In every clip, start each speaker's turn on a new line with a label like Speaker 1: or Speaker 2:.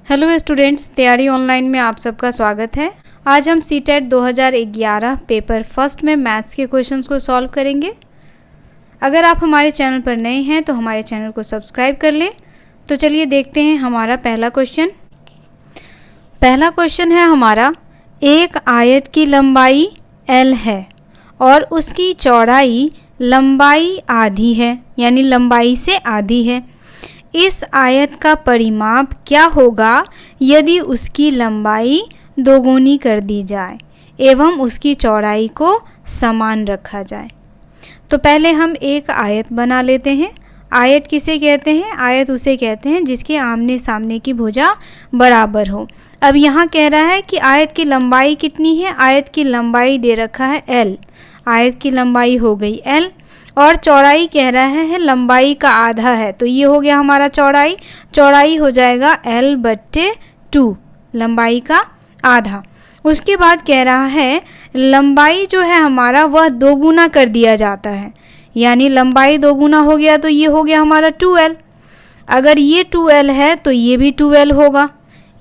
Speaker 1: Hello students, तैयारी online में आप सबका स्वागत है। आज हम सीटेट 2011 पेपर फर्स्ट में मैथ्स के क्वेश्चंस को सॉल्व करेंगे। अगर आप हमारे चैनल पर नए हैं तो हमारे चैनल को सब्सक्राइब कर लें। तो चलिए देखते हैं हमारा पहला क्वेश्चन। पहला क्वेश्चन है हमारा, एक आयत की लंबाई L है और उसकी चौड़ाई लंबाई आधी है, यानी लंबाई से आधी है। इस आयत का परिमाप क्या होगा यदि उसकी लंबाई दोगुनी कर दी जाए एवं उसकी चौड़ाई को समान रखा जाए। तो पहले हम एक आयत बना लेते हैं। आयत किसे कहते हैं? आयत उसे कहते हैं जिसके आमने सामने की भुजा बराबर हो। अब यहाँ कह रहा है कि आयत की लंबाई कितनी है। आयत की लंबाई दे रखा है L। आयत की लंबाई हो गई L और चौड़ाई कह रहा है लंबाई का आधा है, तो ये हो गया हमारा चौड़ाई। चौड़ाई हो जाएगा L/2, लंबाई का आधा। उसके बाद कह रहा है लंबाई जो है हमारा वह दोगुना कर दिया जाता है, यानी लंबाई दोगुना हो गया तो ये हो गया हमारा 2L। अगर ये 2L है तो ये भी 2L होगा।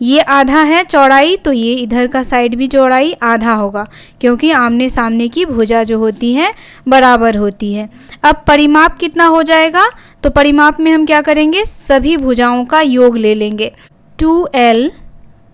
Speaker 1: ये आधा है चौड़ाई तो ये इधर का साइड भी चौड़ाई आधा होगा, क्योंकि आमने सामने की भुजा जो होती है बराबर होती है। अब परिमाप कितना हो जाएगा? तो परिमाप में हम क्या करेंगे, सभी भुजाओं का योग ले लेंगे। 2L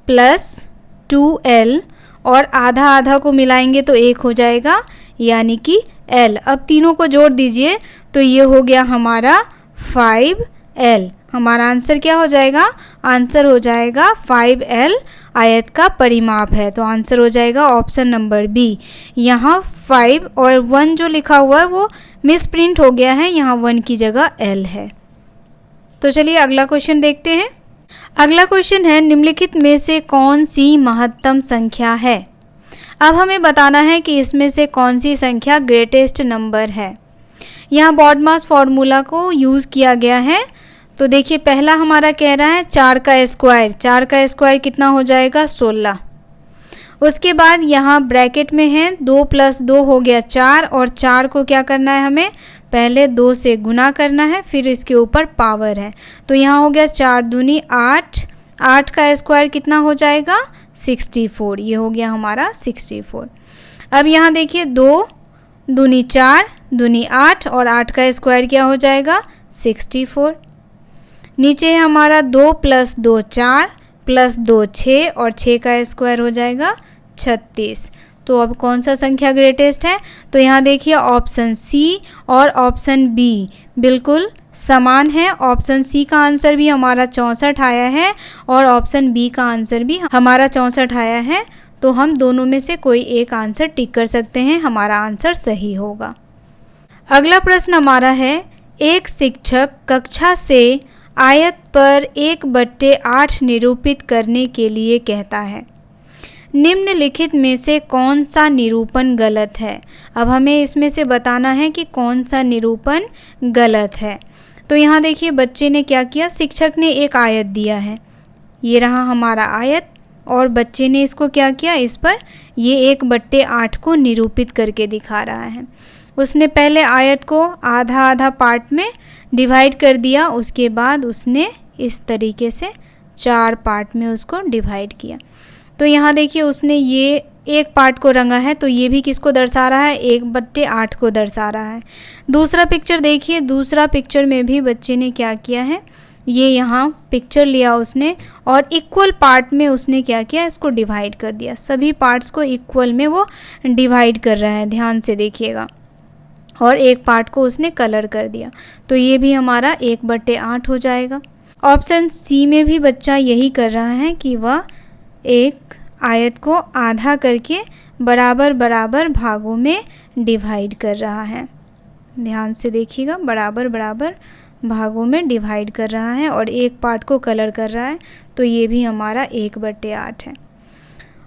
Speaker 1: + 2L और आधा आधा को मिलाएंगे तो 1 हो जाएगा, यानी कि L। अब तीनों को जोड़ दीजिए तो ये हो गया हमारा 5L। हमारा आंसर क्या हो जाएगा? आंसर हो जाएगा 5L आयत का परिमाप है। तो आंसर हो जाएगा ऑप्शन नंबर बी। यहाँ 5 और 1 जो लिखा हुआ है वो मिस प्रिंट हो गया है, यहाँ 1 की जगह L है। तो चलिए अगला क्वेश्चन देखते हैं। अगला क्वेश्चन है, निम्नलिखित में से कौन सी महत्तम संख्या है? अब हमें बताना है कि इसमें से कौन सी संख्या ग्रेटेस्ट नंबर है। यहाँ बॉडमास फॉर्मूला को यूज़ किया गया है। तो देखिए पहला हमारा कह रहा है 4 का स्क्वायर। 4 का स्क्वायर कितना हो जाएगा? 16। उसके बाद यहाँ ब्रैकेट में है 2 + 2 हो गया 4, और 4 को क्या करना है हमें? पहले 2 से गुना करना है, फिर इसके ऊपर पावर है। तो यहाँ हो गया 4 दूनी 8। 8 का स्क्वायर कितना हो जाएगा? 64। ये हो गया हमारा 64। अब यहाँ देखिए 2 दूनी 4 दूनी 8 और 8 का स्क्वायर क्या हो जाएगा? 64। नीचे है हमारा 2 + 2 4 + 2 6 और 6 का स्क्वायर हो जाएगा 36। तो अब कौन सा संख्या ग्रेटेस्ट है? तो यहाँ देखिए ऑप्शन सी और ऑप्शन बी बिल्कुल समान है। ऑप्शन सी का आंसर भी हमारा 64 आया है और ऑप्शन बी का आंसर भी हमारा 64 आया है। तो हम दोनों में से कोई एक आंसर टिक कर सकते हैं, हमारा आंसर सही होगा। अगला प्रश्न हमारा है, एक शिक्षक कक्षा से आयत पर 1/8 निरूपित करने के लिए कहता है। निम्नलिखित में से कौन सा निरूपण गलत है? अब हमें इसमें से बताना है कि कौन सा निरूपण गलत है। तो यहाँ देखिए बच्चे ने क्या किया, शिक्षक ने एक आयत दिया है, ये रहा हमारा आयत, और बच्चे ने इसको क्या किया, इस पर ये 1/8 को निरूपित करके दिखा रहा है। उसने पहले आयत को आधा आधा पार्ट में डिवाइड कर दिया, उसके बाद उसने इस तरीके से 4 पार्ट में उसको डिवाइड किया। तो यहाँ देखिए उसने ये एक पार्ट को रंगा है, तो ये भी किसको दर्शा रहा है? 1/8 को दर्शा रहा है। दूसरा पिक्चर देखिए, दूसरा पिक्चर में भी बच्चे ने क्या किया है, ये यहाँ पिक्चर लिया उसने और इक्वल पार्ट में उसने क्या किया, इसको डिवाइड कर दिया। सभी पार्ट्स को इक्वल में वो डिवाइड कर रहा है, ध्यान से देखिएगा। और एक पार्ट को उसने कलर कर दिया, तो ये भी हमारा 1/8 हो जाएगा। ऑप्शन सी में भी बच्चा यही कर रहा है कि वह एक आयत को आधा करके बराबर बराबर भागों में डिवाइड कर रहा है। ध्यान से देखिएगा, बराबर बराबर भागों में डिवाइड कर रहा है और एक पार्ट को कलर कर रहा है, तो ये भी हमारा 1/8 है।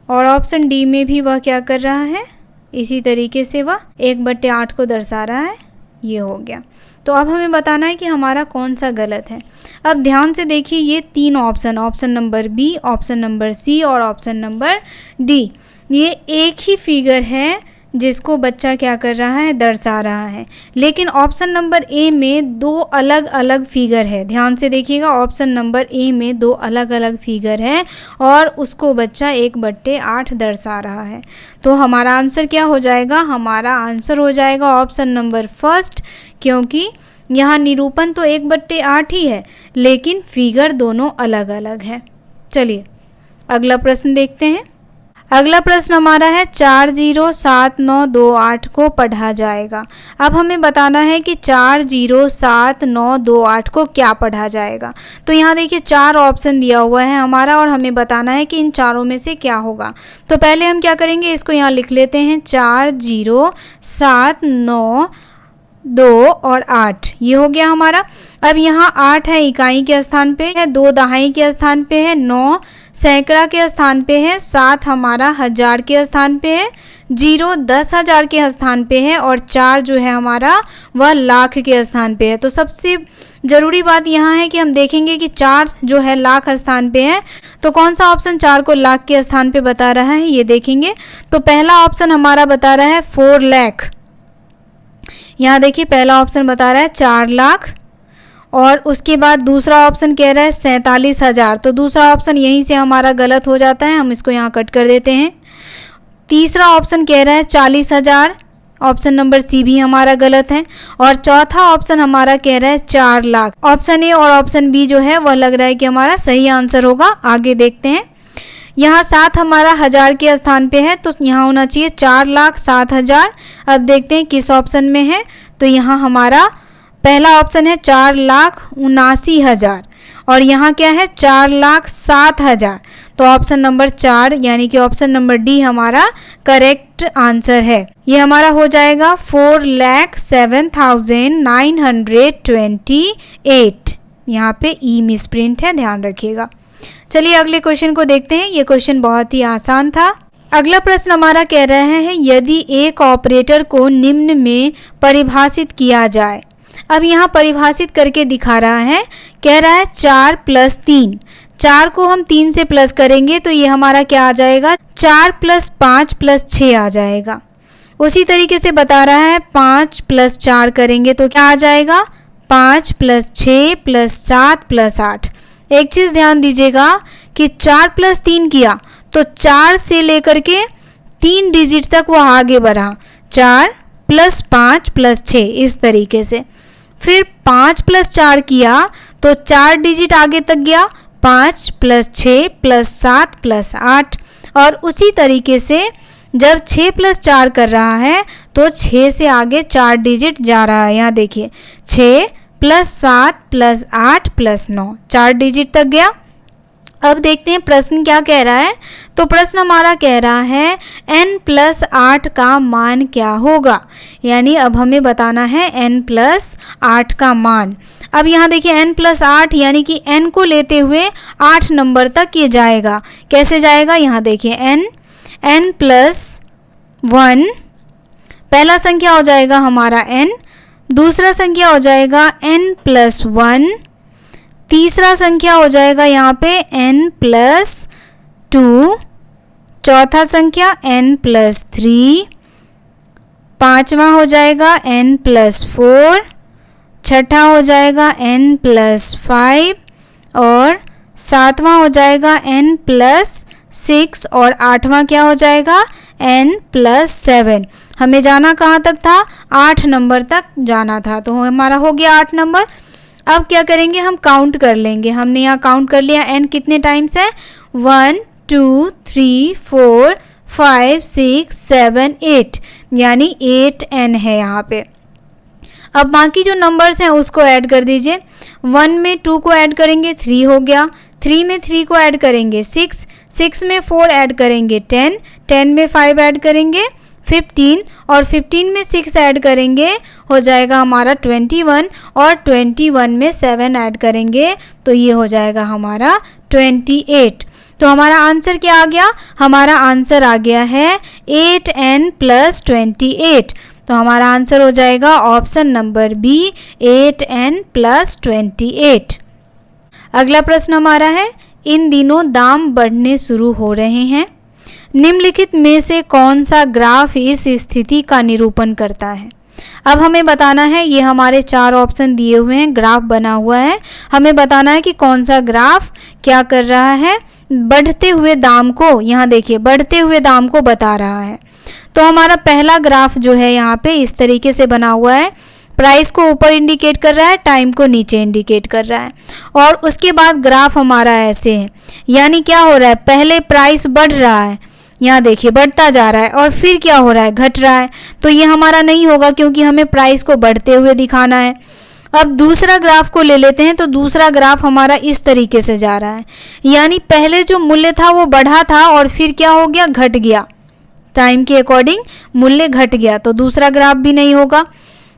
Speaker 1: और ऑप्शन डी में भी वह क्या कर रहा है, इसी तरीके से वह 1/8 को दर्शा रहा है, ये हो गया। तो अब हमें बताना है कि हमारा कौन सा गलत है। अब ध्यान से देखिए ये 3 option, option number B, option number C और ऑप्शन नंबर डी, ये एक ही फिगर है जिसको बच्चा क्या कर रहा है, दर्शा रहा है। लेकिन ऑप्शन नंबर ए में दो अलग अलग फिगर है। ध्यान से देखिएगा, ऑप्शन नंबर ए में दो अलग अलग फिगर है और उसको बच्चा 1/8 दर्शा रहा है। तो हमारा आंसर क्या हो जाएगा, हमारा आंसर हो जाएगा ऑप्शन नंबर फर्स्ट, क्योंकि यहाँ निरूपण तो 1/8 ही है लेकिन फिगर दोनों अलग अलग है। चलिए अगला प्रश्न देखते हैं। अगला प्रश्न हमारा है 407928 को पढ़ा जाएगा। अब हमें बताना है कि 407928 को क्या पढ़ा जाएगा। तो यहाँ देखिए 4 ऑप्शन दिया हुआ है हमारा और हमें बताना है कि इन चारों में से क्या होगा। तो पहले हम क्या करेंगे, इसको यहाँ लिख लेते हैं 4079 और 8, ये हो गया हमारा। अब यहाँ 8 है इकाई के स्थान पे है, 2 दहाई के स्थान पे है, 9 सैकड़ा के स्थान पे है, 7 हमारा हजार के स्थान पे है, 0 10,000 के स्थान पे है और 4 जो है हमारा वह लाख के स्थान पे है। तो सबसे ज़रूरी बात यहाँ है कि हम देखेंगे कि 4 जो है लाख स्थान पे है, तो कौन सा ऑप्शन 4 को लाख के स्थान पे बता रहा है ये देखेंगे। तो पहला ऑप्शन हमारा बता रहा है 4 लाख। यहाँ देखिए पहला ऑप्शन बता रहा है 4 लाख और उसके बाद दूसरा ऑप्शन कह रहा है 47,000। तो दूसरा ऑप्शन यहीं से हमारा गलत हो जाता है, हम इसको यहाँ कट कर देते हैं। तीसरा ऑप्शन कह रहा है 40,000, ऑप्शन नंबर सी भी हमारा गलत है। और चौथा ऑप्शन हमारा कह रहा है 4 लाख। ऑप्शन ए और ऑप्शन बी जो है वह लग रहा है कि हमारा सही आंसर होगा। आगे देखते हैं, यहाँ 7 हमारा हजार के स्थान पे है तो यहाँ होना चाहिए 4,07,000। अब देखते हैं किस ऑप्शन में है। तो यहाँ हमारा पहला ऑप्शन है 4,79,000 और यहाँ क्या है 4,07,000। तो ऑप्शन नंबर 4 यानी कि ऑप्शन नंबर डी हमारा करेक्ट आंसर है। ये हमारा हो जाएगा 4,07,928। यहाँ पे ई मिसप्रिंट है, ध्यान रखिएगा। चलिए अगले क्वेश्चन को देखते हैं। ये क्वेश्चन बहुत ही आसान था। अगला प्रश्न हमारा कह रहा है यदि एक ऑपरेटर को निम्न में परिभाषित किया जाए। अब यहाँ परिभाषित करके दिखा रहा है, कह रहा है 4 + 3। 4 को हम 3 से प्लस करेंगे तो ये हमारा क्या आ जाएगा, 4 + 5 + 6 आ जाएगा। उसी तरीके से बता रहा है 5 + 4 करेंगे तो क्या आ जाएगा, 5 + 6 + 7 + 8। एक चीज़ ध्यान दीजिएगा कि 4 + 3 किया तो 4 से लेकर के 3 डिजिट तक वो आगे बढ़ा, 4 + 5 + 6 इस तरीके से। फिर 5 + 4 किया तो 4 डिजिट आगे तक गया, 5 + 6 + 7 + 8। और उसी तरीके से जब 6 + 4 कर रहा है तो 6 से आगे 4 डिजिट जा रहा है। यहाँ देखिए 6 + 7 + 8 + 9, 4 डिजिट तक गया। अब देखते हैं प्रश्न क्या कह रहा है। तो प्रश्न हमारा कह रहा है n + 8 का मान क्या होगा। यानी अब हमें बताना है n + 8 का मान। अब यहाँ देखिए n + 8 यानी कि n को लेते हुए 8 नंबर तक ये जाएगा। कैसे जाएगा, यहाँ देखिए n + 1 पहला संख्या हो जाएगा हमारा n, दूसरा संख्या हो जाएगा n + 1, तीसरा संख्या हो जाएगा यहाँ पे n + 2, चौथा संख्या n + 3, पांचवा हो जाएगा n + 4, छठा हो जाएगा n + 5 और सातवां हो जाएगा n + 6 और आठवां क्या हो जाएगा n + 7। हमें जाना कहाँ तक था, 8 नंबर तक जाना था। तो हमारा हो गया 8 नंबर। अब क्या करेंगे, हम काउंट कर लेंगे। हमने यहाँ काउंट कर लिया n कितने टाइम्स है, 1 2 3 4 5 6 7 8 यानी 8n है यहाँ पे। अब बाकी जो नंबर्स हैं उसको ऐड कर दीजिए। 1 में 2 को ऐड करेंगे 3 हो गया, 3 में 3 को ऐड करेंगे 6, 6 में 4 ऐड करेंगे 10, 10 में 5 ऐड करेंगे 15 और 15 में 6 ऐड करेंगे हो जाएगा हमारा 21 और 21 में 7 ऐड करेंगे तो ये हो जाएगा हमारा 28। तो हमारा आंसर क्या आ गया, हमारा आंसर आ गया है 8n + 28। तो हमारा आंसर हो जाएगा ऑप्शन नंबर बी 8n + 28। अगला प्रश्न हमारा है इन दिनों दाम बढ़ने शुरू हो रहे हैं। निम्नलिखित में से कौन सा ग्राफ इस स्थिति का निरूपण करता है? अब हमें बताना है, ये हमारे 4 ऑप्शन दिए हुए हैं, ग्राफ बना हुआ है, हमें बताना है कि कौन सा ग्राफ क्या कर रहा है, बढ़ते हुए दाम को, यहाँ देखिए बढ़ते हुए दाम को बता रहा है। तो हमारा पहला ग्राफ जो है यहाँ पे इस तरीके से बना हुआ है, प्राइस को ऊपर इंडिकेट कर रहा है, टाइम को नीचे इंडिकेट कर रहा है, और उसके बाद ग्राफ हमारा ऐसे है, यानी क्या हो रहा है, पहले प्राइस बढ़ रहा है, यहाँ देखिए बढ़ता जा रहा है, और फिर क्या हो रहा है, घट रहा है। तो ये हमारा नहीं होगा क्योंकि हमें प्राइस को बढ़ते हुए दिखाना है। अब दूसरा ग्राफ को ले लेते हैं, तो दूसरा ग्राफ हमारा इस तरीके से जा रहा है, यानी पहले जो मूल्य था वो बढ़ा था और फिर क्या हो गया, घट गया, टाइम के अकॉर्डिंग मूल्य घट गया, तो दूसरा ग्राफ भी नहीं होगा।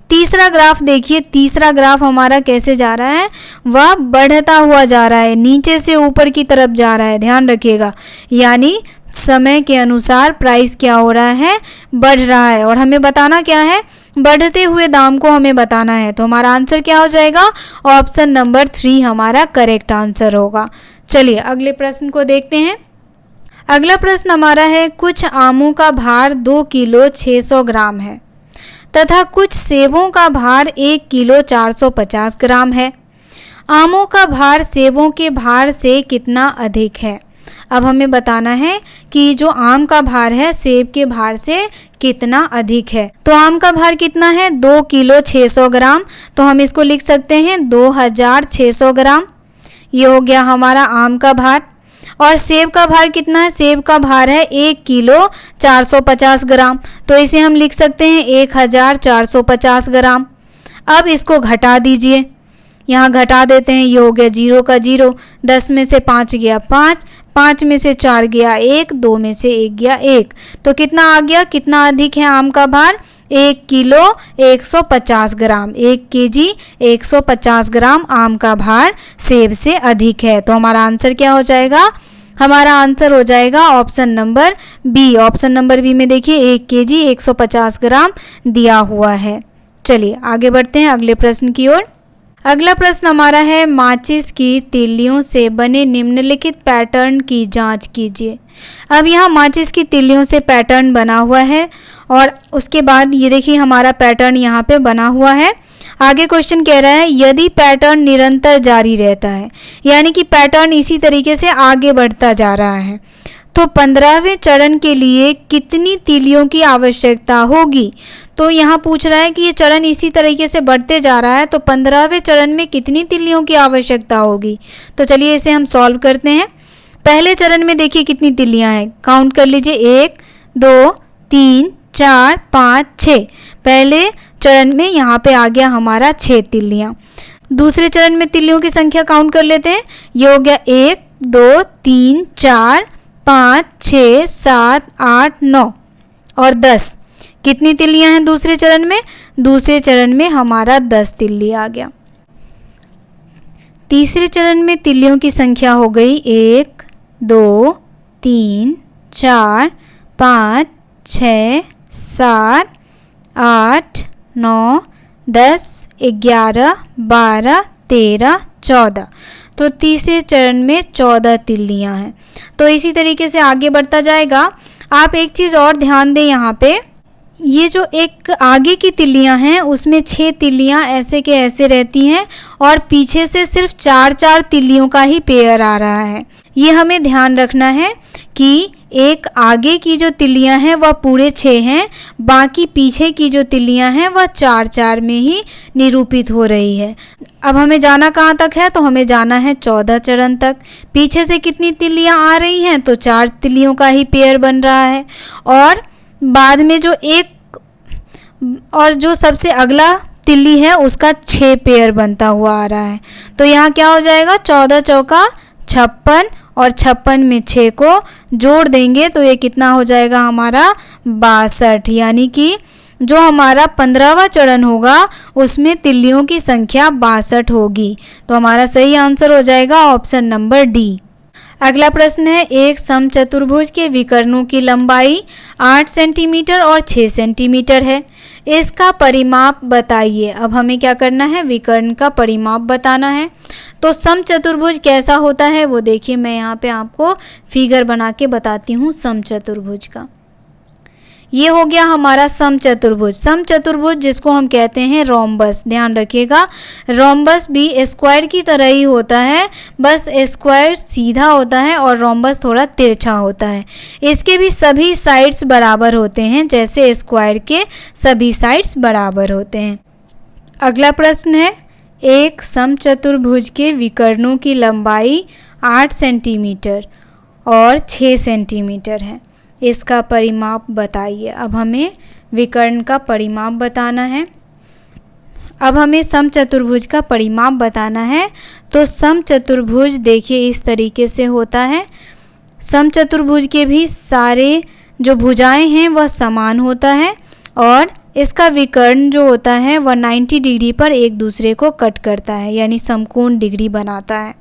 Speaker 1: तीसरा ग्राफ देखिए, तीसरा ग्राफ हमारा कैसे जा रहा है, वह बढ़ता हुआ जा रहा है, नीचे से ऊपर की तरफ जा रहा है, ध्यान रखिएगा, यानी समय के अनुसार प्राइस क्या हो रहा है, बढ़ रहा है, और हमें बताना क्या है, बढ़ते हुए दाम को हमें बताना है। तो हमारा आंसर क्या हो जाएगा, ऑप्शन नंबर 3 हमारा करेक्ट आंसर होगा। चलिए अगले प्रश्न को देखते हैं। अगला प्रश्न हमारा है, कुछ आमों का भार 2 किलो 600 ग्राम है तथा कुछ सेबों का भार 1 किलो 450 ग्राम है। आमों का भार सेबों के भार से कितना अधिक है? अब हमें बताना है कि जो आम का भार है सेब के भार से कितना अधिक है। तो आम का भार कितना है, 2 किलो 600 ग्राम, तो हम इसको लिख सकते हैं 2600 ग्राम, ये हो गया हमारा आम का भार। और सेब का भार कितना है, सेब का भार है 1 किलो 450 ग्राम, तो इसे हम लिख सकते हैं 1450 ग्राम। अब इसको घटा दीजिए, यहाँ घटा देते हैं, ये हो गया 0 का 0, 10 में से 5 गया 5, 5 में से 4 गया 1, 2 में से 1 गया 1, तो कितना आ गया, कितना अधिक है आम का भार, 1 किलो 150 ग्राम, 1 केजी 150 ग्राम आम का भार सेब से अधिक है। तो हमारा आंसर क्या हो जाएगा, हमारा आंसर हो जाएगा option number B. Option number B में देखिए 1 केजी 150 ग्राम दिया हुआ है। चलिए आगे बढ़ते हैं अगले प्रश्न की ओर। अगला प्रश्न हमारा है, माचिस की तिल्लियों से बने निम्नलिखित पैटर्न की जांच कीजिए। अब यहाँ माचिस की तिल्लियों से पैटर्न बना हुआ है, और उसके बाद ये देखिए हमारा पैटर्न यहाँ पे बना हुआ है। आगे क्वेश्चन कह रहा है, यदि पैटर्न निरंतर जारी रहता है, यानी कि पैटर्न इसी तरीके से आगे बढ़ता जा रहा है, तो 15वें चरण के लिए कितनी तिल्लियों की आवश्यकता होगी? तो यहाँ पूछ रहा है कि ये चरण इसी तरीके से बढ़ते जा रहा है, तो 15वें चरण में कितनी तिल्लियों की आवश्यकता होगी? तो चलिए इसे हम सॉल्व करते हैं। पहले चरण में देखिए कितनी तिल्लियाँ हैं, काउंट कर लीजिए, 1 2 3 4 5 6। पहले चरण में यहाँ पे आ गया हमारा 6 तिल्लियाँ। दूसरे चरण में तिल्लियों की संख्या काउंट कर लेते हैं, ये हो गया 1 2 3 4 5 6 7 8 9 और 10। कितनी तिल्लियां हैं दूसरे चरण में? दूसरे चरण में हमारा 10 तिल्ली आ गया। तीसरे चरण में तिल्लियों की संख्या हो गई 1 2 3 4 5 6 7 8 9 10 11 12 13 14। तो तीसरे चरण में 14 तिल्लियां हैं। तो इसी तरीके से आगे बढ़ता जाएगा। आप एक चीज़ और ध्यान दें, यहाँ पे ये जो एक आगे की तिल्लियां हैं उसमें 6 तिल्लियां ऐसे के ऐसे रहती हैं, और पीछे से सिर्फ 4 तिल्लियों का ही पेयर आ रहा है। ये हमें ध्यान रखना है कि एक आगे की जो तिल्लियां हैं वह पूरे 6 हैं, बाकी पीछे की जो तिल्लियां हैं वह 4 में ही निरूपित हो रही है। अब हमें जाना कहाँ तक है? तो हमें जाना है 14 चरण तक। पीछे से कितनी तिल्लियां आ रही हैं? तो 4 तिल्लियों का ही पेयर बन रहा है, और बाद में जो एक और जो सबसे अगला तिल्ली है उसका 6 पेयर बनता हुआ आ रहा है। तो यहाँ क्या हो जाएगा, 14 चौका 56, और 56 में 6 को जोड़ देंगे तो ये कितना हो जाएगा हमारा 62। यानी कि जो हमारा 15वां चरण होगा उसमें तिल्लियों की संख्या 62 होगी। तो हमारा सही आंसर हो जाएगा ऑप्शन नंबर डी। अगला प्रश्न है, एक समचतुर्भुज के विकर्णों की लंबाई 8 सेंटीमीटर और 6 सेंटीमीटर है। इसका परिमाप बताइए। अब हमें क्या करना है, विकर्ण का परिमाप बताना है। तो समचतुर्भुज कैसा होता है वो देखिए, मैं यहाँ पे आपको फिगर बना के बताती हूँ समचतुर्भुज का। ये हो गया हमारा समचतुर्भुज। समचतुर्भुज जिसको हम कहते हैं रोम्बस, ध्यान रखिएगा, रोम्बस भी स्क्वायर की तरह ही होता है, बस स्क्वायर सीधा होता है और रोम्बस थोड़ा तिरछा होता है। इसके भी सभी साइड्स बराबर होते हैं, जैसे स्क्वायर के सभी साइड्स बराबर होते हैं। अगला प्रश्न है, एक समचतुर्भुज के विकर्णों की लंबाई 8 सेंटीमीटर और 6 सेंटीमीटर है, इसका परिमाप बताइए। अब हमें विकर्ण का परिमाप बताना है। अब हमें समचतुर्भुज का परिमाप बताना है। तो समचतुर्भुज देखिए इस तरीके से होता है। समचतुर्भुज के भी सारे जो भुजाएं हैं वह समान होता है और इसका विकर्ण जो होता है वह 90 डिग्री पर एक दूसरे को कट करता है, यानी समकोण डिग्री बनाता है।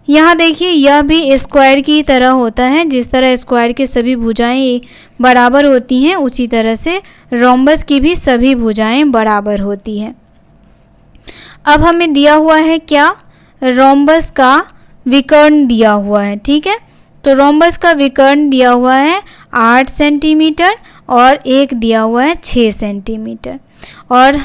Speaker 1: यहाँ देखिए यह भी स्क्वायर की तरह होता है, जिस तरह स्क्वायर के सभी भुजाएं बराबर होती हैं उसी तरह से रोम्बस की भी सभी भुजाएं बराबर होती हैं। अब हमें दिया हुआ है क्या, रोम्बस का विकर्ण दिया हुआ है, ठीक है। तो रोम्बस का विकर्ण दिया हुआ है 8 सेंटीमीटर और एक दिया हुआ है 6 सेंटीमीटर। और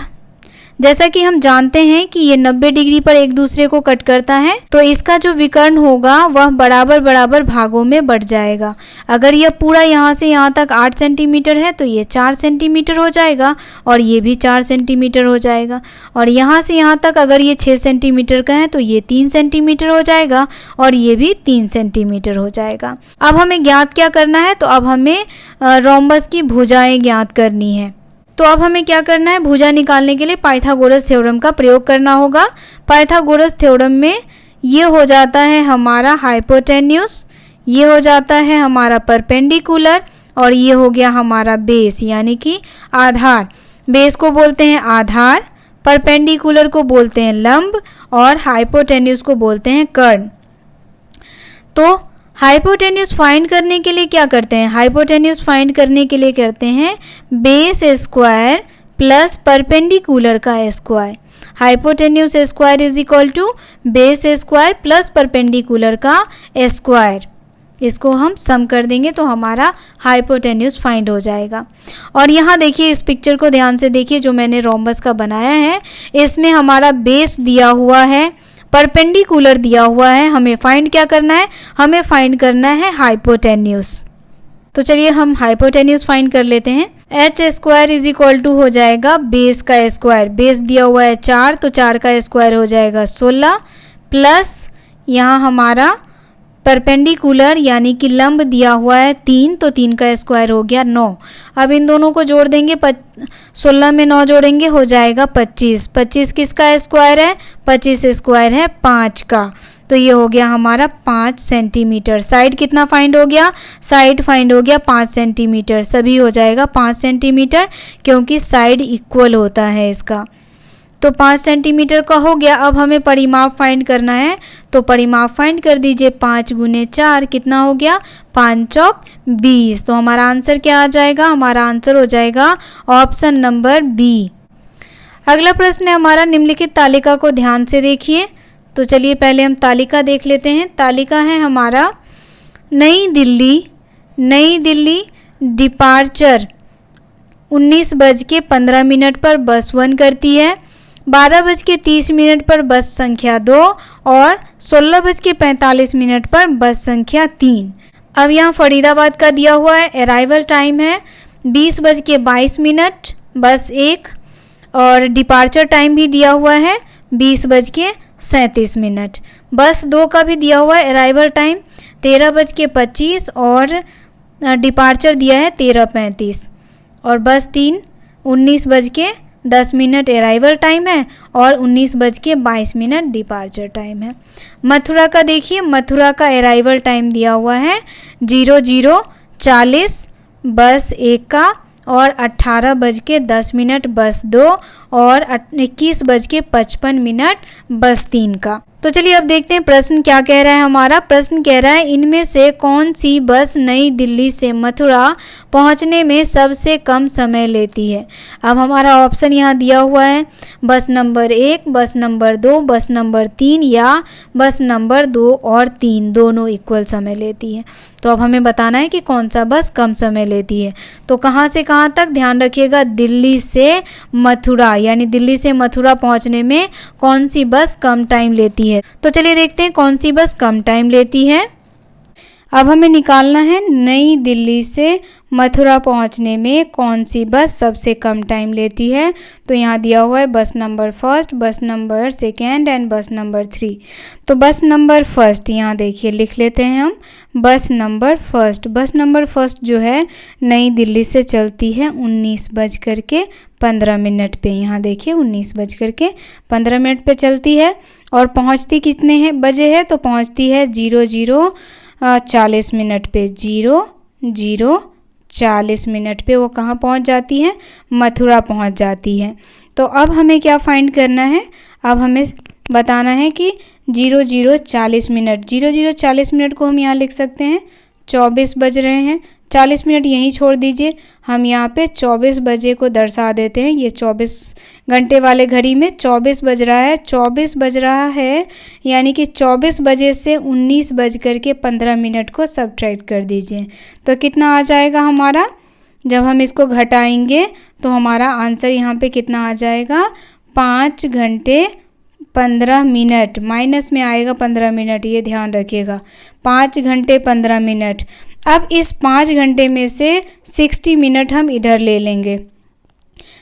Speaker 1: जैसा कि हम जानते हैं कि ये 90 डिग्री पर एक दूसरे को कट करता है, तो इसका जो विकर्ण होगा वह बराबर बराबर भागों में बढ़ जाएगा। अगर यह पूरा यहाँ से यहाँ तक 8 सेंटीमीटर है तो ये 4 सेंटीमीटर हो जाएगा और ये भी 4 सेंटीमीटर हो जाएगा। और यहाँ से यहाँ तक अगर ये 6 सेंटीमीटर का है तो ये 3 सेंटीमीटर हो जाएगा और ये भी 3 सेंटीमीटर हो जाएगा। अब हमें ज्ञात क्या करना है, तो अब हमें रोम्बस की भुजाएं ज्ञात करनी है। तो अब हमें क्या करना है, भुजा निकालने के लिए पाइथागोरस थ्योरम का प्रयोग करना होगा। पाइथागोरस थ्योरम में ये हो जाता है हमारा हाइपोटेन्यूस, ये हो जाता है हमारा परपेंडिकुलर और ये हो गया हमारा बेस यानी कि आधार। बेस को बोलते हैं आधार, परपेंडिकुलर को बोलते हैं लंब और हाइपोटेन्यूस को बोलते हैं कर्ण। तो हाइपोटेन्यूस फाइंड करने के लिए क्या करते हैं, हाइपोटेन्यूस फाइंड करने के लिए करते हैं बेस स्क्वायर प्लस परपेंडिकुलर का square. Hypotenuse square is equal to base square plus perpendicular का स्क्वायर। इसको हम सम कर देंगे तो हमारा हाइपोटेन्यूस फाइंड हो जाएगा। और यहाँ देखिए इस पिक्चर को ध्यान से देखिए जो मैंने रोम्बस का बनाया है, इसमें हमारा बेस दिया हुआ है, परपेंडिकुलर दिया हुआ है। हमें फाइंड क्या करना है, हमें फाइंड करना है हाइपोटेन्यूस। तो चलिए हम हाइपोटेन्यूस फाइंड कर लेते हैं। H square is equal to हो जाएगा बेस का स्क्वायर, बेस दिया हुआ है 4 तो 4 का स्क्वायर हो जाएगा 16 प्लस यहाँ हमारा परपेंडिकुलर यानी कि लंब दिया हुआ है 3 तो 3 का स्क्वायर हो गया 9। अब इन दोनों को जोड़ देंगे, 16 में 9 जोड़ेंगे हो जाएगा 25। 25 किसका स्क्वायर है, 25 स्क्वायर है 5 का, तो ये हो गया हमारा 5 सेंटीमीटर। साइड कितना फाइंड हो गया, साइड फाइंड हो गया 5 सेंटीमीटर, सभी हो जाएगा 5 सेंटीमीटर क्योंकि साइड इक्वल होता है इसका। तो 5 सेंटीमीटर का हो गया। अब हमें परिमाप फाइंड करना है, तो परिमाप फाइंड कर दीजिए। 5 गुने 4 कितना हो गया, 5 चौक 20। तो हमारा आंसर क्या आ जाएगा, हमारा आंसर हो जाएगा ऑप्शन नंबर बी। अगला प्रश्न है हमारा, निम्नलिखित तालिका को ध्यान से देखिए। तो चलिए पहले हम तालिका देख लेते हैं। तालिका है हमारा नई दिल्ली डिपार्चर 19:15 पर बस 1 करती है, 12:30 पर बस संख्या 2 और 16:45 पर बस संख्या 3। अब यहाँ फरीदाबाद का दिया हुआ है, अराइवल टाइम है 20:22 बस 1 और डिपार्चर टाइम भी दिया हुआ है 20:37। बस 2 का भी दिया हुआ है अराइवल टाइम 13:25 और डिपार्चर दिया है 13:35 और बस 3 19:10 अराइवल टाइम है और 19:22 डिपार्चर टाइम है। मथुरा का देखिए, मथुरा का अराइवल टाइम दिया हुआ है 00:40 बस 1 का और 18:10 बस 2 और 21:55 बस 3 का। तो चलिए अब देखते हैं प्रश्न क्या कह रहा है हमारा। प्रश्न कह रहा है इनमें से कौन सी बस नई दिल्ली से मथुरा पहुंचने में सबसे कम समय लेती है। अब हमारा ऑप्शन यहाँ दिया हुआ है, बस नंबर 1, बस नंबर 2, बस नंबर 3 या बस नंबर 2 और 3 दोनों इक्वल समय लेती है। तो अब हमें बताना है कि कौन सा बस कम समय लेती है। तो कहाँ से कहाँ तक, ध्यान रखिएगा, दिल्ली से मथुरा, यानी दिल्ली से मथुरा पहुंचने में कौन सी बस कम टाइम लेती है। तो चलिए देखते हैं कौन सी बस कम टाइम लेती है। अब हमें निकालना है नई दिल्ली से मथुरा पहुंचने में कौन सी बस सबसे कम टाइम लेती है। तो यहाँ दिया हुआ है बस नंबर 1, बस नंबर 2 एंड बस नंबर 3। तो बस नंबर 1 यहाँ देखिए लिख लेते हैं हम, बस नंबर 1। बस नंबर 1 जो है नई दिल्ली से चलती है 19:15 पे। यहाँ देखिए 19:15 पे चलती है और पहुँचती कितने हैं बजे है, तो पहुँचती है 00:40 पे। 00:40 पे वो कहाँ पहुँच जाती है, मथुरा पहुँच जाती है। तो अब हमें क्या फाइंड करना है, अब हमें बताना है कि 00:40 को हम यहाँ लिख सकते हैं 24 बज रहे हैं। 40 मिनट यहीं छोड़ दीजिए, हम यहाँ पे 24 बजे को दर्शा देते हैं। ये 24 घंटे वाले घड़ी में 24 बज रहा है, 24 बज रहा है, यानी कि 24 बजे से 19:15 को सब्ट्रैक्ट कर दीजिए। तो कितना आ जाएगा हमारा, जब हम इसको घटाएंगे तो हमारा आंसर यहाँ पे कितना आ जाएगा, 5 घंटे 15 मिनट। माइनस में आएगा 15 मिनट, ये ध्यान रखिएगा, 5 घंटे 15 मिनट। अब इस 5 घंटे में से 60 मिनट हम इधर ले लेंगे।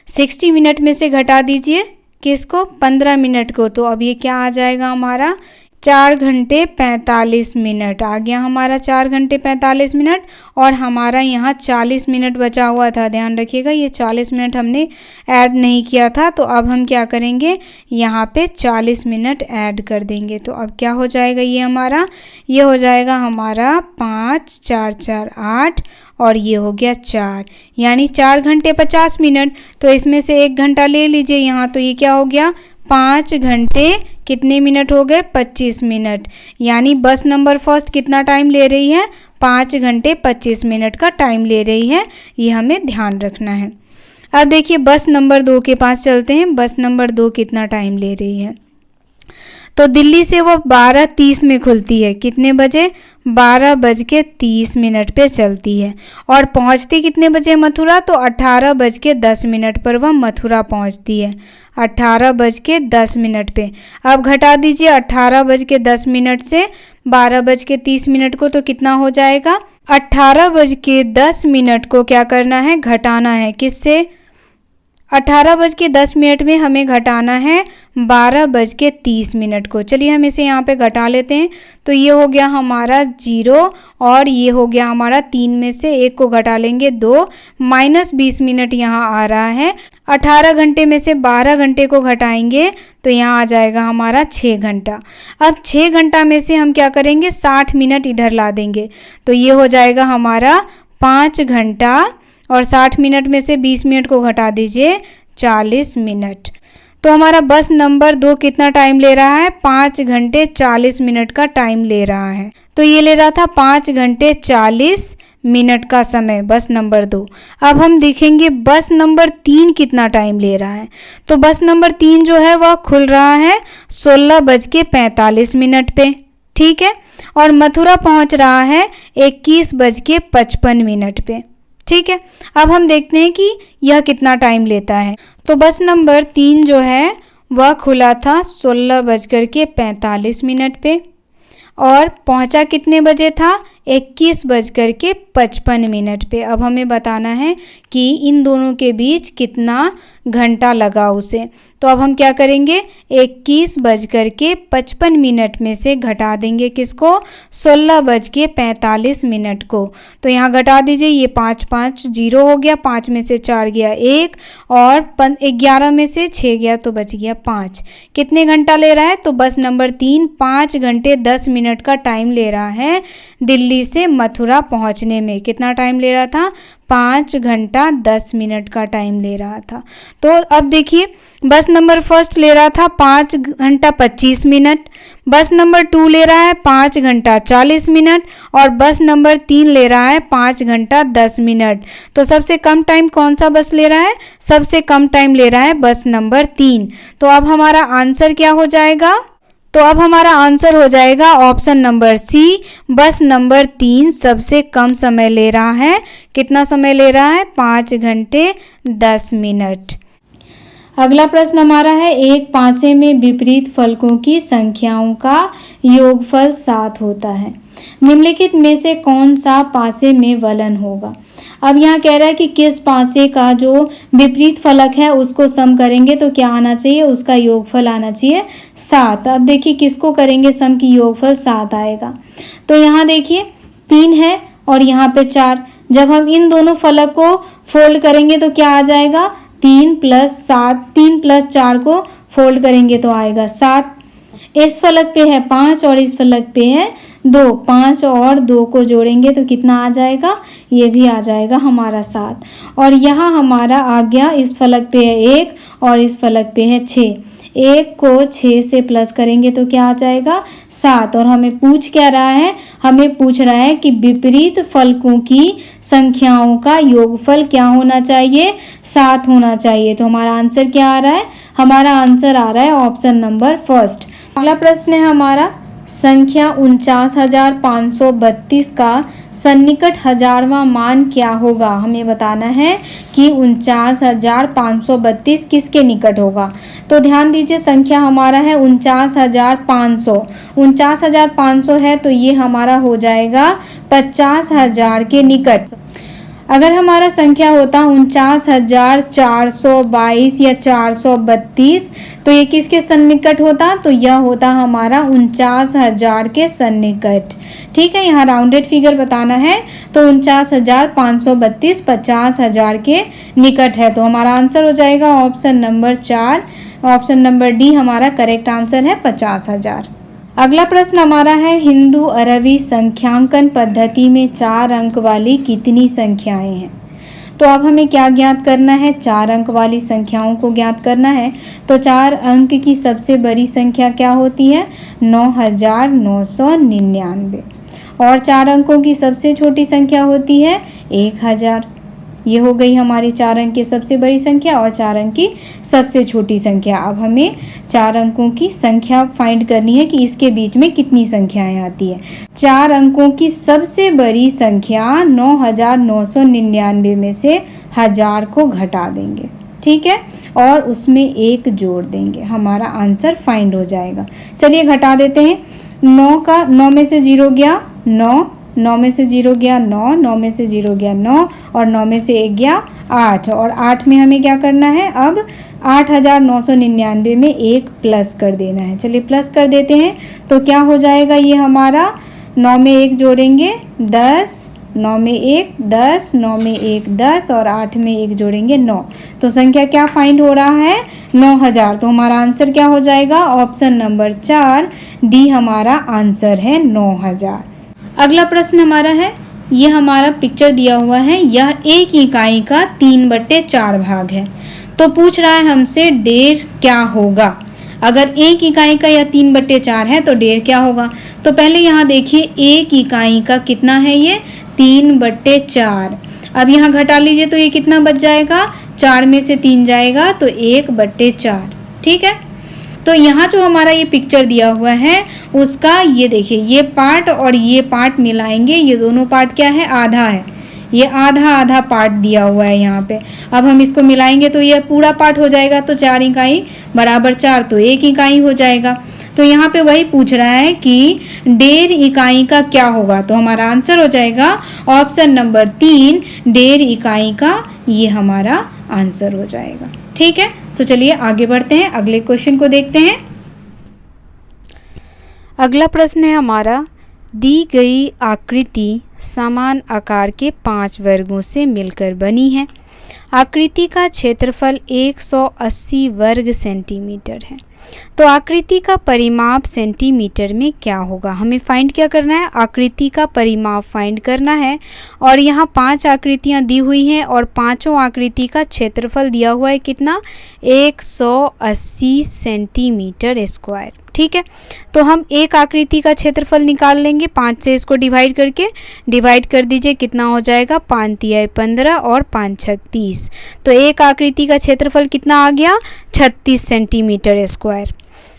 Speaker 1: 60 मिनट में से घटा दीजिए किसको, 15 मिनट को। तो अब ये क्या आ जाएगा हमारा, 4 घंटे 45 मिनट आ गया हमारा, 4 घंटे 45 मिनट। और हमारा यहाँ 40 मिनट बचा हुआ था, ध्यान रखिएगा, ये 40 मिनट हमने ऐड नहीं किया था। तो अब हम क्या करेंगे, यहाँ पे 40 मिनट ऐड कर देंगे। तो अब क्या हो जाएगा ये हमारा, ये हो जाएगा हमारा 5 4 4 8 और ये हो गया 4, यानी 4 घंटे 50 मिनट। तो इसमें से 1 घंटा ले लीजिए यहाँ, तो ये क्या हो गया, 5 घंटे कितने मिनट हो गए, 25 मिनट। यानी बस नंबर 1 कितना टाइम ले रही है, 5 घंटे 25 मिनट का टाइम ले रही है, ये हमें ध्यान रखना है। अब देखिए बस नंबर 2 के पास चलते हैं। बस नंबर 2 कितना टाइम ले रही है, तो दिल्ली से वो 12:30 में खुलती है, कितने बजे, 12:30 पे चलती है। और पहुंचती कितने बजे मथुरा, तो 18:10 पर वह मथुरा पहुंचती है, 18:10 पे। अब घटा दीजिए 18:10 से 12:30 को, तो कितना हो जाएगा, 18:10 को क्या करना है, घटाना है किससे, 18:10 में हमें घटाना है 12:30 को। चलिए हम इसे यहाँ पे घटा लेते हैं। तो ये हो गया हमारा 0 और ये हो गया हमारा 3 में से 1 को घटा लेंगे 2, -20 मिनट यहाँ आ रहा है। 18 घंटे में से 12 घंटे को घटाएंगे तो यहाँ आ जाएगा हमारा 6 घंटा। अब 6 घंटा में से हम क्या करेंगे, 60 मिनट इधर ला देंगे, तो ये हो जाएगा हमारा 5 घंटा और 60 मिनट में से 20 मिनट को घटा दीजिए 40 मिनट। तो हमारा बस नंबर 2 कितना टाइम ले रहा है, 5 घंटे 40 मिनट का टाइम ले रहा है। तो ये ले रहा था 5 घंटे 40 मिनट का समय बस नंबर 2। अब हम देखेंगे बस नंबर 3 कितना टाइम ले रहा है। तो बस नंबर 3 जो है वह खुल रहा है 16:45 पे, ठीक है, और मथुरा पहुंच रहा है 21:55 पे, ठीक है। अब हम देखते हैं कि यह कितना टाइम लेता है। तो बस नंबर 3 जो है वह खुला था 16:45 पे और पहुंचा कितने बजे था, 21:55 पे। अब हमें बताना है कि इन दोनों के बीच कितना घंटा लगा उसे। तो अब हम क्या करेंगे, 21:55 में से घटा देंगे किसको, 16:45 को। तो यहाँ घटा दीजिए, ये 5 5 0 हो गया, 5 में से 4 गया 1 और 11 में से 6 गया तो बच गया 5। कितने घंटा ले रहा है, तो बस नंबर 3 5 घंटे 10 मिनट का टाइम ले रहा है दिल्ली दिल्ली से मथुरा पहुंचने में कितना टाइम ले रहा था? 5 घंटा 10 मिनट का टाइम ले रहा था। तो अब देखिए, बस नंबर फर्स्ट ले रहा था 5 घंटा 25 मिनट, बस नंबर 2 ले रहा है 5 घंटा 40 मिनट और बस नंबर 3 ले रहा है 5 घंटा 10 मिनट। तो सबसे कम टाइम कौन सा बस ले रहा है? सबसे कम टाइम ले रहा है बस नंबर 3। तो अब हमारा आंसर क्या हो जाएगा? तो अब हमारा आंसर हो जाएगा ऑप्शन नंबर सी, बस नंबर 3 सबसे कम समय ले रहा है। कितना समय ले रहा है? 5 घंटे 10 मिनट। अगला प्रश्न हमारा है, एक पासे में विपरीत फलकों की संख्याओं का योगफल 7 होता है। निम्नलिखित में से कौन सा पासे में वलन होगा? अब यहाँ कह रहा है कि किस पासे का जो विपरीत फलक है उसको सम करेंगे तो क्या आना चाहिए? उसका योगफल आना चाहिए 7। अब देखिए किसको करेंगे सम की योगफल 7 आएगा। तो यहाँ देखिए 3 है और यहाँ पे 4। जब हम इन दोनों फलक को फोल्ड करेंगे तो क्या आ जाएगा? 3 + 7, 3 + 4 को फोल्ड करेंगे तो आएगा 7। इस फलक पे है 5 और इस फलक पे है 2। 5 और 2 को जोड़ेंगे तो कितना आ जाएगा? ये भी आ जाएगा हमारा 7। और यहाँ हमारा आ गया, इस फलक पे है 1 और इस फलक पे है 6। 1 को 6 से प्लस करेंगे तो क्या आ जाएगा? 7। और हमें पूछ क्या रहा है? हमें पूछ रहा है कि विपरीत फलकों की संख्याओं का योगफल क्या होना चाहिए? 7 होना चाहिए। तो हमारा आंसर क्या आ रहा है? हमारा आंसर आ रहा है ऑप्शन नंबर फर्स्ट। अगला प्रश्न है हमारा, संख्या 49,532 का सन्निकट हजारवां मान क्या होगा? हमें बताना है कि 49,532 किसके निकट होगा। तो ध्यान दीजिए, संख्या हमारा है 49,500। 49,500 है तो ये हमारा हो जाएगा 50,000 के निकट। अगर हमारा संख्या होता 49,422 या 432 तो ये किसके सन्निकट होता? तो यह होता हमारा 49,000 के सन्निकट। ठीक है, यहाँ राउंडेड फिगर बताना है तो 49,532 50,000 के निकट है। तो हमारा आंसर हो जाएगा option number 4। Option number D हमारा करेक्ट आंसर है 50,000। अगला प्रश्न हमारा है, हिंदू अरबी संख्यांकन पद्धति में 4 अंक वाली कितनी संख्याएं हैं? तो अब हमें क्या ज्ञात करना है? 4 अंक वाली संख्याओं को ज्ञात करना है। तो 4 अंक की सबसे बड़ी संख्या क्या होती है? 9,999। और 4 अंकों की सबसे छोटी संख्या होती है 1,000। ये हो गई हमारी 4 अंक की सबसे बड़ी संख्या और 4 अंक की सबसे छोटी संख्या। अब हमें 4 अंकों की संख्या फाइंड करनी है कि इसके बीच में कितनी संख्याएं आती है। 4 अंकों की सबसे बड़ी संख्या 9,999 में से 1000 को घटा देंगे, ठीक है, और उसमें 1 जोड़ देंगे, हमारा आंसर फाइंड हो जाएगा। चलिए घटा देते हैं। 9 में से 0 गया 9, 9 में से 0 गया 9, 9 में से 0 गया 9 और 9 में से 1 गया 8। और 8 में हमें क्या करना है? अब 8,999 में 1 प्लस कर देना है। चलिए प्लस कर देते हैं तो क्या हो जाएगा? ये हमारा 9 में 1 जोड़ेंगे 10, 9 में 1 10, 9 में 1 10 और 8 में 1 जोड़ेंगे 9। तो संख्या क्या फाइंड हो रहा है? 9,000। तो हमारा आंसर क्या हो जाएगा? ऑप्शन नंबर 4 डी हमारा आंसर है 9,000। अगला प्रश्न हमारा है, ये हमारा पिक्चर दिया हुआ है, यह एक इकाई का 3/4 भाग है। तो पूछ रहा है हमसे 1.5 क्या होगा? अगर एक इकाई का या 3/4 है तो 1.5 क्या होगा? तो पहले यहाँ देखिए, एक इकाई का कितना है? ये 3/4। अब यहाँ घटा लीजिए तो ये कितना बच जाएगा? 4 में से 3 जाएगा तो 1/4, ठीक है। तो यहाँ जो हमारा ये पिक्चर दिया हुआ है उसका ये देखिए, ये पार्ट और ये पार्ट मिलाएंगे, ये दोनों पार्ट क्या है? आधा है। ये आधा आधा पार्ट दिया हुआ है यहाँ पे। अब हम इसको मिलाएंगे तो ये पूरा पार्ट हो जाएगा। तो 4 इकाई बराबर 4 तो 1 इकाई हो जाएगा। तो यहाँ पे वही पूछ रहा है कि 1.5 इकाई का क्या होगा? तो हमारा आंसर हो जाएगा ऑप्शन नंबर 3 1.5 इकाई का, ये हमारा आंसर हो जाएगा, ठीक है। तो चलिए आगे बढ़ते हैं, अगले क्वेश्चन को देखते हैं। अगला प्रश्न है हमारा, दी गई आकृति समान आकार के 5 वर्गों से मिलकर बनी है। आकृति का क्षेत्रफल 180 वर्ग सेंटीमीटर है। तो आकृति का परिमाप सेंटीमीटर में क्या होगा, हमें फाइंड क्या करना है, आकृति का परिमाप फाइंड करना है। और यहाँ 5 आकृतियाँ दी हुई हैं और पांचों आकृति का क्षेत्रफल दिया हुआ है कितना, 180 सेंटीमीटर स्क्वायर। ठीक है, तो हम एक आकृति का क्षेत्रफल निकाल लेंगे, 5 से इसको डिवाइड करके, डिवाइड कर दीजिए, कितना हो जाएगा, 5 तिया 15 और 5 छक 30। तो एक आकृति का क्षेत्रफल कितना आ गया, 36 सेंटीमीटर स्क्वायर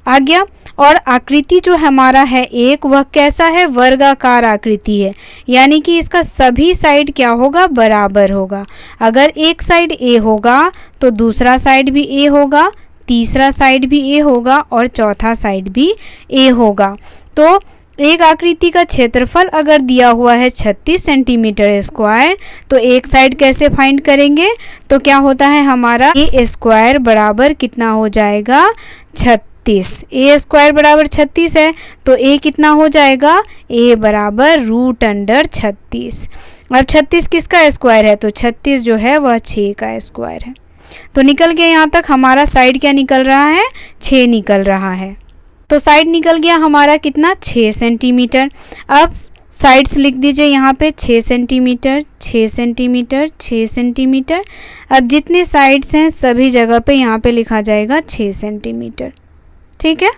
Speaker 1: आ गया। और आकृति जो हमारा है एक, वह कैसा है, वर्गाकार आकृति है, यानी कि इसका सभी साइड क्या होगा, बराबर होगा। अगर एक साइड ए होगा तो दूसरा साइड भी ए होगा, तीसरा साइड भी ए होगा और चौथा साइड भी ए होगा। तो एक आकृति का क्षेत्रफल अगर दिया हुआ है 36 सेंटीमीटर स्क्वायर, तो एक साइड कैसे फाइंड करेंगे, तो क्या होता है हमारा ए स्क्वायर बराबर कितना हो जाएगा, 36। ए स्क्वायर बराबर 36 है तो ए कितना हो जाएगा, ए बराबर √36। अब 36 किसका स्क्वायर है, तो 36 जो है वह 6 का स्क्वायर है। तो निकल गया, यहाँ तक हमारा साइड क्या निकल रहा है, 6 निकल रहा है। तो साइड निकल गया हमारा कितना, 6 सेंटीमीटर। अब साइड्स लिख दीजिए यहाँ पे, 6 सेंटीमीटर, 6 सेंटीमीटर, 6 सेंटीमीटर। अब जितने साइड्स हैं सभी जगह पे यहाँ पे लिखा जाएगा 6 सेंटीमीटर। ठीक है,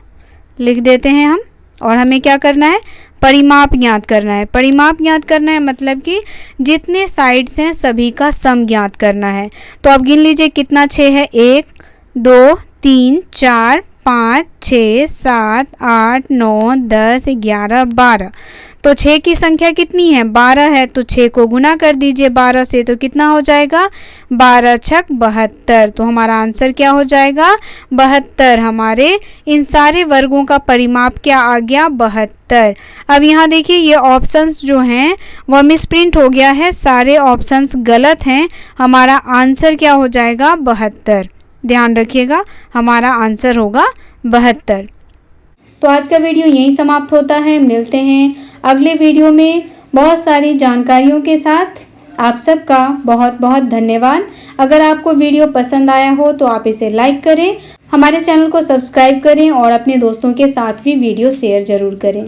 Speaker 1: लिख देते हैं हम। और हमें क्या करना है, परिमाप ज्ञात करना है। परिमाप ज्ञात करना है मतलब कि जितने साइड्स हैं सभी का सम ज्ञात करना है। तो अब गिन लीजिए कितना 6 है, 1 2 3 4 5 6 7 8 9 10 11 12। तो 6 की संख्या कितनी है, 12 है, तो 6 को गुना कर दीजिए 12 से, तो कितना हो जाएगा, 12 छक 72। तो हमारा आंसर क्या हो जाएगा, 72। हमारे इन सारे वर्गों का परिमाप क्या आ गया, 72। अब यहाँ देखिए ये ऑप्शंस जो हैं वह मिसप्रिंट हो गया है, सारे ऑप्शंस गलत हैं। हमारा आंसर क्या हो जाएगा, 72। ध्यान रखिएगा, हमारा आंसर होगा 72। तो आज का वीडियो यहीं समाप्त होता है। मिलते हैं अगले वीडियो में बहुत सारी जानकारियों के साथ। आप सबका बहुत बहुत धन्यवाद। अगर आपको वीडियो पसंद आया हो तो आप इसे लाइक करें, हमारे चैनल को सब्सक्राइब करें और अपने दोस्तों के साथ भी वीडियो शेयर ज़रूर करें।